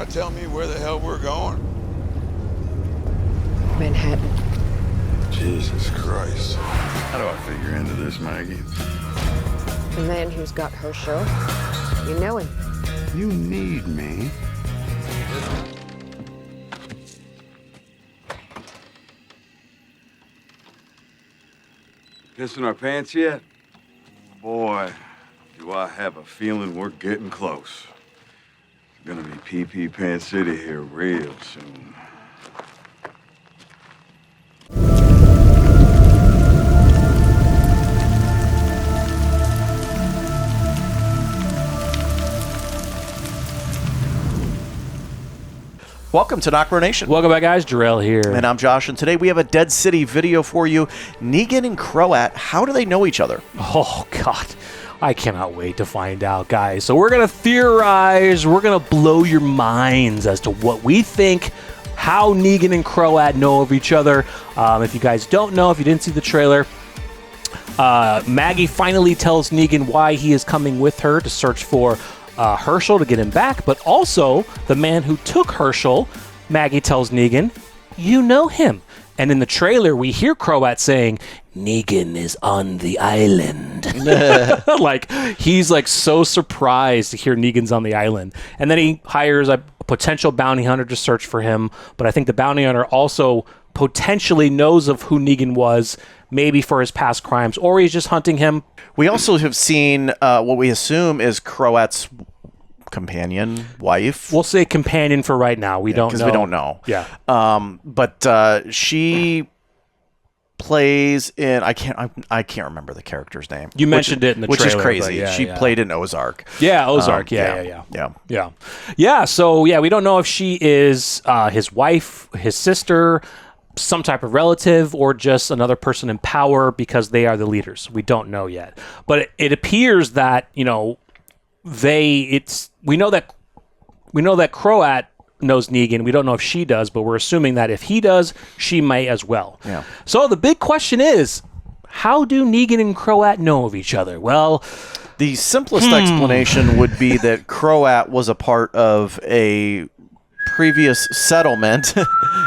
want to tell me where the hell we're going? Manhattan. Jesus Christ. How do I figure into this, Maggie? The man who's got Herschel. You know him. You need me. Pissing our pants yet? Boy, do I have a feeling we're getting close. It's gonna be pee-pee pants city here real soon. Welcome to NocBro Nation. Welcome back, guys. Jarrell here. And I'm Josh, and today we have a Dead City video for you. Negan and Croat, how do they know each other? Oh, God. I cannot wait to find out, guys. So we're going to theorize. We're going to blow your minds as to what we think, how Negan and Croat know of each other. If you guys don't know, if you didn't see the trailer, Maggie finally tells Negan why he is coming with her to search for Herschel to get him back, but also the man who took Herschel, Maggie tells Negan, you know him. And in the trailer, we hear Croat saying, Negan is on the island. Like, he's like so surprised to hear Negan's on the island. And then he hires a potential bounty hunter to search for him. But I think the bounty hunter also potentially knows of who Negan was, maybe for his past crimes, or he's just hunting him. We also have seen what we assume is Croat's companion, wife. We'll say companion for right now. We don't know. Because we don't know. Yeah. But she plays in, I can't remember the character's name. You mentioned it in the trailer. Which is crazy. Yeah, she played in Ozark. Yeah, Ozark. Yeah. So, yeah, we don't know if she is his wife, his sister, some type of relative, or just another person in power because they are the leaders. We don't know yet. But it appears that, you know, we know that Croat knows Negan. We don't know if she does, but we're assuming that if he does, she may as well. Yeah. So the big question is, how do Negan and Croat know of each other? Well, the simplest explanation would be that Croat was a part of a previous settlement,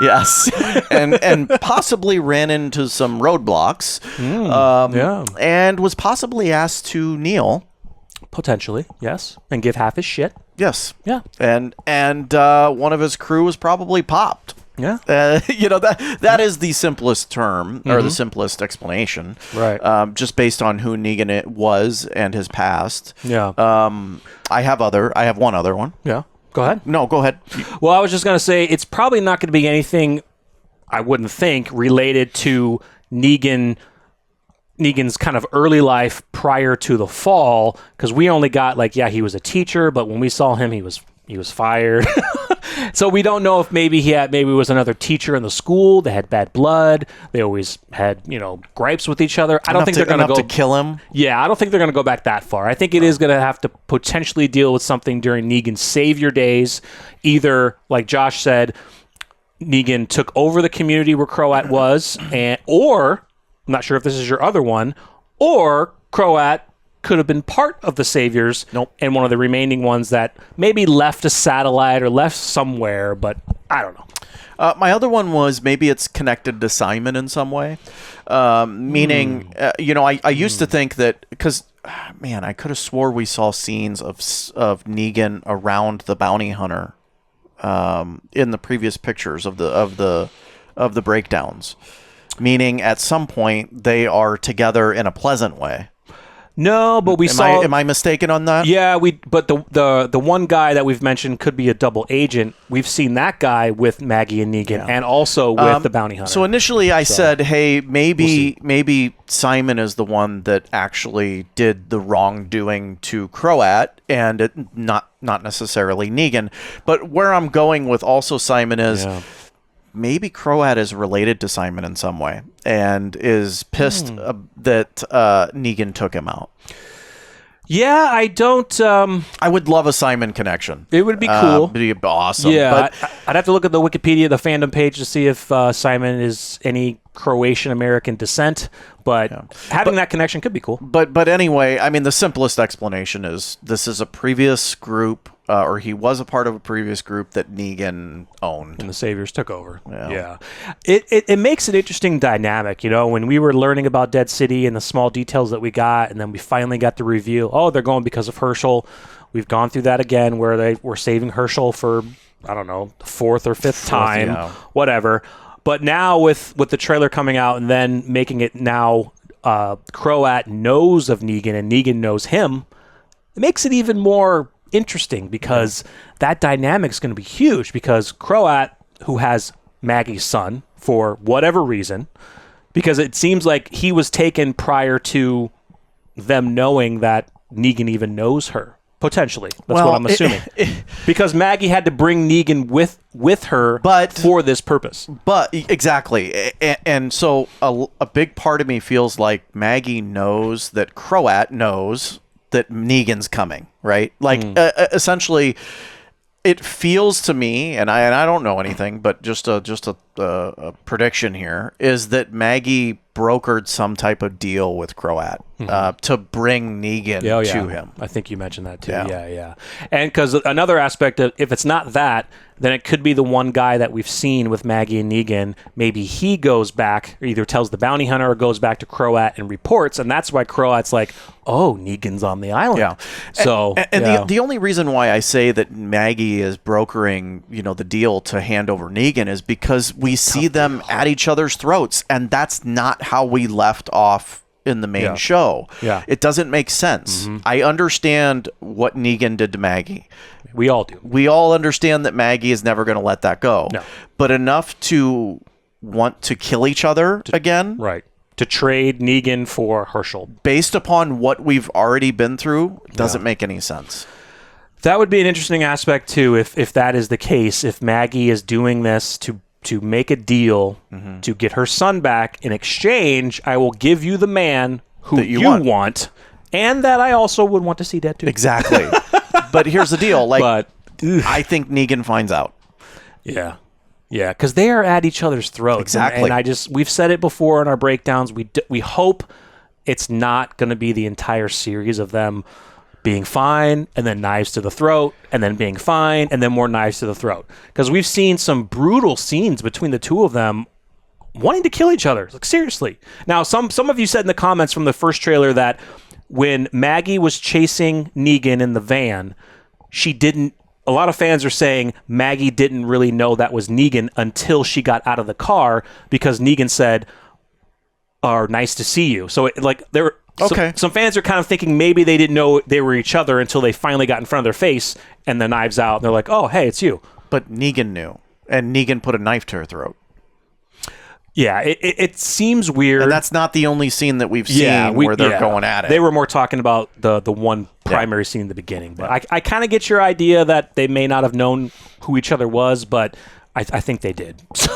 yes, and possibly ran into some roadblocks, and was possibly asked to kneel. Potentially, yes, and give half his shit. Yes, yeah, and one of his crew was probably popped. Yeah, that is the simplest term or the simplest explanation, right? Just based on who Negan was and his past. Yeah. I have one other one. Yeah. Go ahead. No, go ahead. Well, I was just going to say it's probably not going to be anything, I wouldn't think, related to Negan's kind of early life prior to the fall, because we only got he was a teacher, but when we saw him, he was fired. So we don't know if maybe it was another teacher in the school. They had bad blood. They always had, gripes with each other. I don't think they're going to go to kill him. Yeah, I don't think they're going to go back that far. I think it is going to have to potentially deal with something during Negan's savior days. Either, like Josh said, Negan took over the community where Croat was, or I'm not sure if this is your other one, or Croat could have been part of the Saviors. Nope. And one of the remaining ones that maybe left a satellite or left somewhere, but I don't know. My other one was maybe it's connected to Simon in some way. Meaning, I used to think that, because, man, I could have swore we saw scenes of Negan around the bounty hunter in the previous pictures of the breakdowns. Meaning, at some point, they are together in a pleasant way. No, but Am I mistaken on that? Yeah, but the one guy that we've mentioned could be a double agent. We've seen that guy with Maggie and Negan, and also with the bounty hunter. So initially, I said, "Hey, maybe Simon is the one that actually did the wrongdoing to Croat, and not necessarily Negan." But where I'm going with also Simon is. Yeah. Maybe Croat is related to Simon in some way and is pissed that Negan took him out. Yeah, I don't... I would love a Simon connection. It would be cool. It'd be awesome. Yeah, but I'd have to look at the Wikipedia, the fandom page, to see if Simon is any Croatian-American descent, but having that connection could be cool. But anyway, I mean, the simplest explanation is this is a previous group or he was a part of a previous group that Negan owned. And the Saviors took over. Yeah. It makes an interesting dynamic, when we were learning about Dead City and the small details that we got, and then we finally got the reveal, they're going because of Herschel. We've gone through that again where they were saving Herschel for, I don't know, the fourth or fifth time, whatever. But now with the trailer coming out and then making it now Croat knows of Negan and Negan knows him, it makes it even more interesting because that dynamic is going to be huge because Croat, who has Maggie's son for whatever reason, because it seems like he was taken prior to them knowing that Negan even knows her. Potentially. That's what I'm assuming. Because Maggie had to bring Negan with her for this purpose. But exactly. And so a big part of me feels like Maggie knows that Croat knows that Negan's coming, right? Like essentially it feels to me, and I don't know anything, but just a prediction here is that Maggie brokered some type of deal with Croat to bring Negan to him. I think you mentioned that too. Yeah. And because another aspect of, if it's not that, then it could be the one guy that we've seen with Maggie and Negan. Maybe he goes back, or either tells the bounty hunter or goes back to Croat and reports, and that's why Croat's like, oh, Negan's on the island. Yeah. So, the only reason why I say that Maggie is brokering, the deal to hand over Negan is because we see them at each other's throats, and that's not how we left off in the main show. Yeah. It doesn't make sense. I understand what Negan did to Maggie. We all do. We all understand that Maggie is never going to let that go. No. But enough to want to kill each other again. Right. To trade Negan for Herschel. Based upon what we've already been through, doesn't make any sense. That would be an interesting aspect too, if that is the case, if Maggie is doing this to make a deal to get her son back. In exchange, I will give you the man who you want, and that I also would want to see dead too. Exactly. But here's the deal. I think Negan finds out. Yeah, because they are at each other's throats. Exactly. And we've said it before in our breakdowns. We hope it's not going to be the entire series of them being fine, and then knives to the throat, and then being fine, and then more knives to the throat. Because we've seen some brutal scenes between the two of them wanting to kill each other. Like, seriously. Now, some of you said in the comments from the first trailer that when Maggie was chasing Negan in the van, a lot of fans are saying Maggie didn't really know that was Negan until she got out of the car, because Negan said, nice to see you. So some fans are kind of thinking maybe they didn't know they were each other until they finally got in front of their face and the knives out. And they're like, oh, hey, it's you. But Negan knew. And Negan put a knife to her throat. Yeah, it seems weird. And that's not the only scene that we've seen where they're going at it. They were more talking about the one primary scene in the beginning. But I kind of get your idea that they may not have known who each other was, but I think they did. So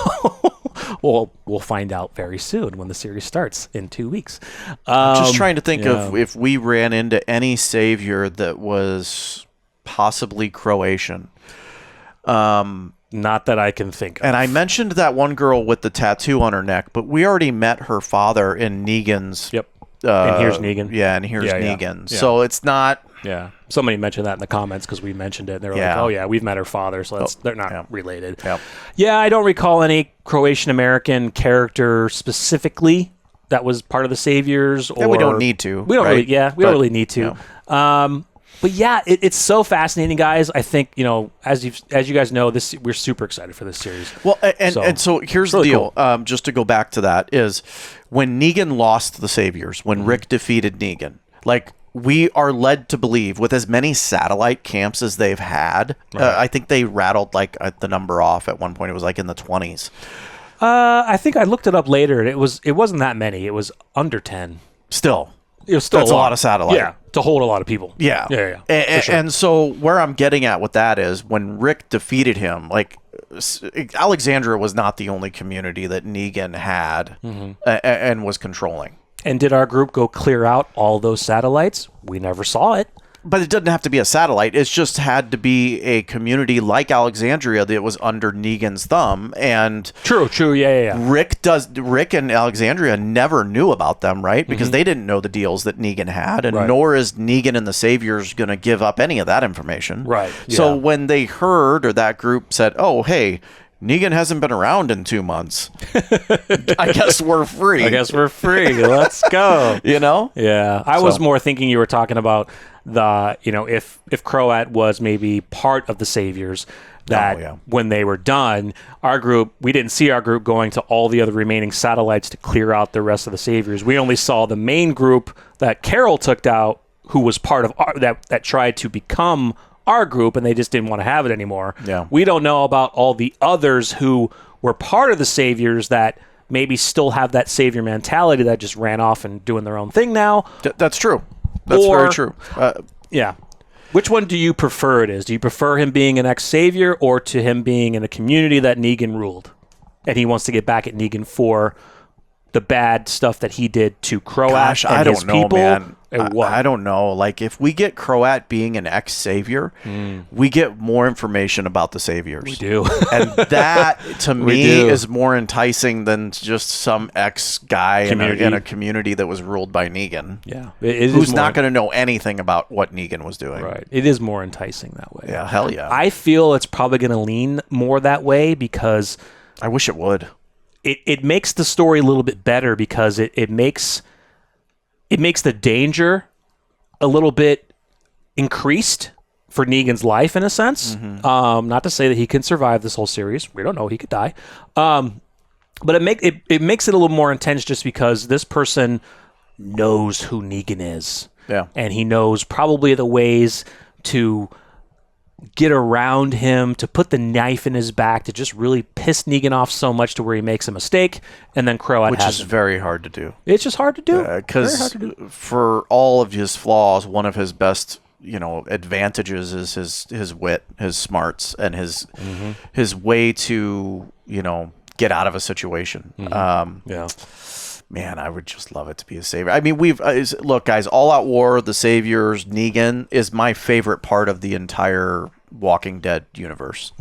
we'll find out very soon when the series starts in 2 weeks. I'm just trying to think of if we ran into any savior that was possibly Croatian. Not that I can think of. And I mentioned that one girl with the tattoo on her neck, but we already met her father in Negan's. Yep. And Here's Negan. Yeah, and Here's Negan. Yeah. So it's not. Yeah. Somebody mentioned that in the comments because we mentioned it. And they were like, oh, yeah, we've met her father. So they're not related. Yep. Yeah, I don't recall any Croatian-American character specifically that was part of the Saviors. Or we don't need to. We don't really. Yeah, we don't really need to. But yeah, it's so fascinating, guys. I think, as you guys know, we're super excited for this series. Well, and so here's the deal. Cool. Just to go back to that is when Negan lost the Saviors, when Rick defeated Negan, we are led to believe with as many satellite camps as they've had, I think they rattled the number off at one point. It was in the 20s. I think I looked it up later, and it wasn't that many. It was under 10. Still. It was still That's a lot of satellite. Yeah, to hold a lot of people. Yeah. And so where I'm getting at with that is when Rick defeated him, Alexandria was not the only community that Negan had and was controlling. And did our group go clear out all those satellites? We never saw it. But it doesn't have to be a satellite. It's just had to be a community like Alexandria that was under Negan's thumb. And True. Yeah. Rick and Alexandria never knew about them, right? Because they didn't know the deals that Negan had, and nor is Negan and the Saviors going to give up any of that information. Right. So yeah. when they heard, or that group said, "Oh, hey, Negan hasn't been around in 2 months. I guess we're free. Let's go." You know? Yeah. I was more thinking you were talking about the, if Croat was maybe part of the Saviors, that when they were done, our group, we didn't see our group going to all the other remaining satellites to clear out the rest of the Saviors. We only saw the main group that Carol took out, who was part of that tried to become our group, and they just didn't want to have it anymore. Yeah. We don't know about all the others who were part of the Saviors that maybe still have that Savior mentality that just ran off and doing their own thing now. That's true. That's very true. Yeah. Which one do you prefer it is? Do you prefer him being an ex-Savior or to him being in a community that Negan ruled? And he wants to get back at Negan for the bad stuff that he did to Croat and his people? Man. I don't know. Like, if we get Croat being an ex-Savior, we get more information about the Saviors. We do. And that, to me, is more enticing than just some ex-guy in a community that was ruled by Negan. Yeah. Who's not going to know anything about what Negan was doing. Right. It is more enticing that way. Yeah, hell yeah. I feel it's probably going to lean more that way because... I wish it would. It makes the story a little bit better because it makes the danger a little bit increased for Negan's life in a sense. Not to say that he can survive this whole series. We don't know. He could die. But it makes it a little more intense just because this person knows who Negan is. Yeah. And he knows probably the ways to get around him, to put the knife in his back, to just really piss Negan off so much to where he makes a mistake, and then Croat has him. Very hard to do. It's just hard to do. Because for all of his flaws, one of his best, advantages is his wit, his smarts, and his way to, get out of a situation. Man, I would just love it to be a Savior. I mean, look, guys, All Out War, the Saviors, Negan is my favorite part of the entire Walking Dead universe.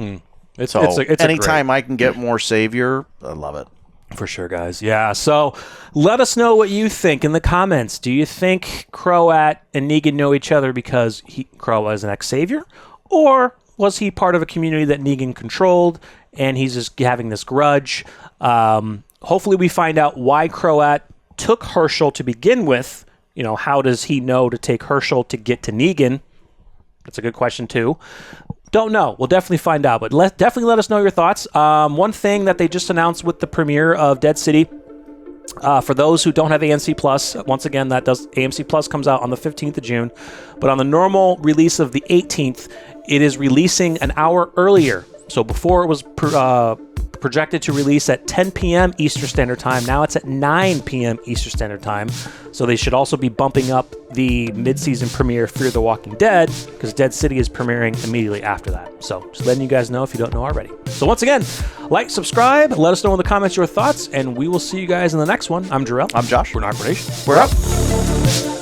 It's anytime I can get more Savior, I love it. For sure, guys. Yeah, so let us know what you think in the comments. Do you think Croat and Negan know each other because Croat is an ex-Savior? Or was he part of a community that Negan controlled and he's just having this grudge? Hopefully we find out why Croat took Herschel to begin with. How does he know to take Herschel to get to Negan? That's a good question, too. Don't know. We'll definitely find out, but definitely let us know your thoughts. One thing that they just announced with the premiere of Dead City, for those who don't have AMC Plus, once again, AMC Plus comes out on the 15th of June, but on the normal release of the 18th, it is releasing an hour earlier. So before it was projected to release at 10 p.m. Eastern Standard Time. Now it's at 9 p.m. Eastern Standard Time. So they should also be bumping up the mid-season premiere Fear the Walking Dead because Dead City is premiering immediately after that. So just letting you guys know if you don't know already. So once again, like, subscribe, let us know in the comments your thoughts, and we will see you guys in the next one. I'm Jarrell. I'm Josh. We're NocBro Nation. We're up.